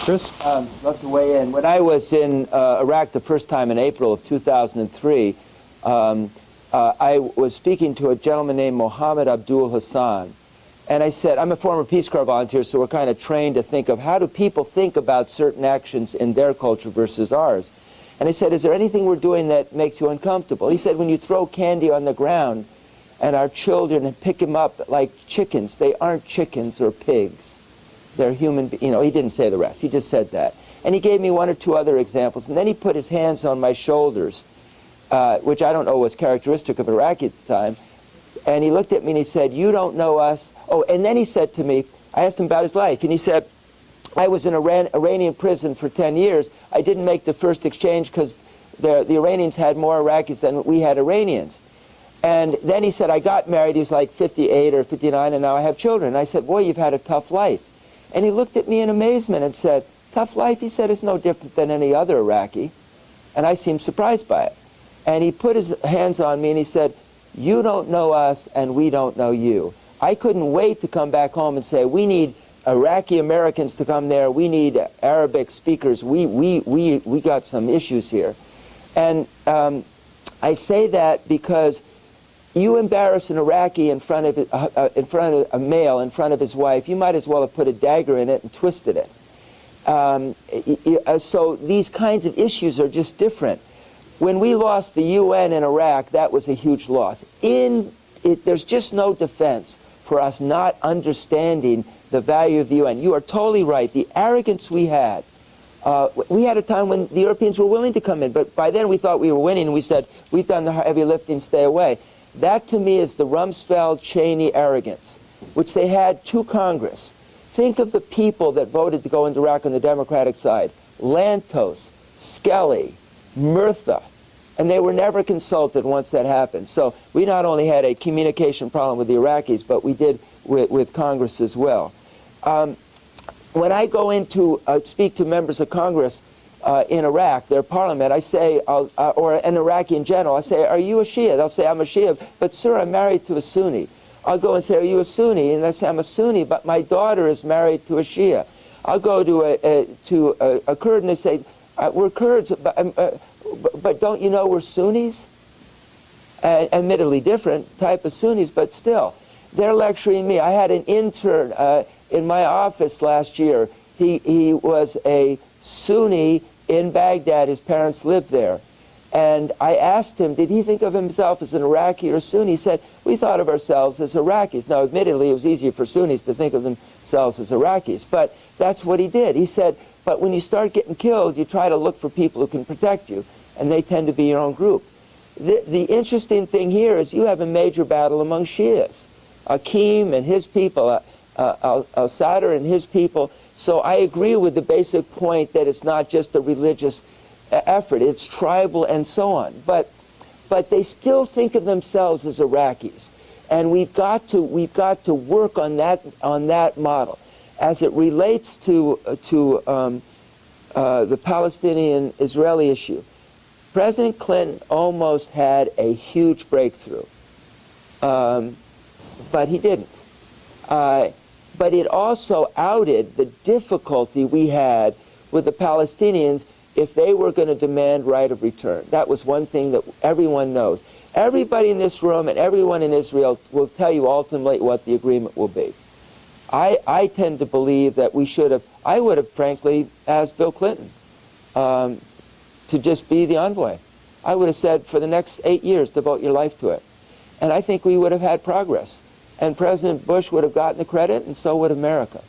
Chris? Love to weigh in. When I was in Iraq the first time in April of 2003, I was speaking to a gentleman named Mohammed Abdul Hassan. And I said, I'm a former Peace Corps volunteer, so we're kind of trained to think of how do people think about certain actions in their culture versus ours. And I said, is there anything we're doing that makes you uncomfortable? He said, when you throw candy on the ground and our children pick them up like chickens, they aren't chickens or pigs. They're human, he didn't say the rest. He just said that. And he gave me one or two other examples. And then he put his hands on my shoulders, which I don't know was characteristic of Iraqi at the time. And he looked at me and he said, you don't know us. Oh, and then he said to me, I asked him about his life, and he said, I was in Iranian prison for 10 years. I didn't make the first exchange because the Iranians had more Iraqis than we had Iranians. And then he said, I got married. He was like 58 or 59, and now I have children. And I said, boy, you've had a tough life. And he looked at me in amazement and said, tough life? He said, it's no different than any other Iraqi. And I seemed surprised by it. And he put his hands on me and he said, you don't know us and we don't know you. I couldn't wait to come back home and say, we need Iraqi Americans to come there. We need Arabic speakers. We got some issues here. And I say that because you embarrass an Iraqi in front of a male, in front of his wife, you might as well have put a dagger in it and twisted it. So these kinds of issues are just different. When we lost the UN in Iraq, that was a huge loss. There's just no defense for us not understanding the value of the UN. You are totally right. The arrogance we had a time when the Europeans were willing to come in, but by then we thought we were winning, and we said, we've done the heavy lifting, stay away. That, to me, is the Rumsfeld-Cheney arrogance, which they had to Congress. Think of the people that voted to go into Iraq on the Democratic side. Lantos, Skelly, Murtha. And they were never consulted once that happened. So we not only had a communication problem with the Iraqis, but we did with Congress as well. When I go in to speak to members of Congress in Iraq, their parliament, I say, or an Iraqi in general, I say, are you a Shia? They'll say, I'm a Shia, but sir, I'm married to a Sunni. I'll go and say, are you a Sunni? And they say, I'm a Sunni, but my daughter is married to a Shia. I'll go to a Kurd and they say, we're Kurds, but don't you know we're Sunnis? Admittedly different type of Sunnis, but still. They're lecturing me. I had an intern in my office last year. He was a Sunni in Baghdad. His parents lived there. And I asked him, did he think of himself as an Iraqi or Sunni? He said, we thought of ourselves as Iraqis. Now, admittedly, it was easier for Sunnis to think of themselves as Iraqis, but that's what he did. He said, but when you start getting killed, you try to look for people who can protect you, and they tend to be your own group. The interesting thing here is you have a major battle among Shias. Akim and his people, al-Sadr and his people. So I agree with the basic point that it's not just a religious effort, it's tribal and so on. But they still think of themselves as Iraqis. And we've got to work on that model. As it relates to the Palestinian-Israeli issue, President Clinton almost had a huge breakthrough, but he didn't. But it also outed the difficulty we had with the Palestinians if they were going to demand right of return. That was one thing that everyone knows. Everybody in this room and everyone in Israel will tell you ultimately what the agreement will be. I tend to believe that I would have frankly asked Bill Clinton to just be the envoy. I would have said for the next 8 years devote your life to it. And I think we would have had progress. And President Bush would have gotten the credit, and so would America.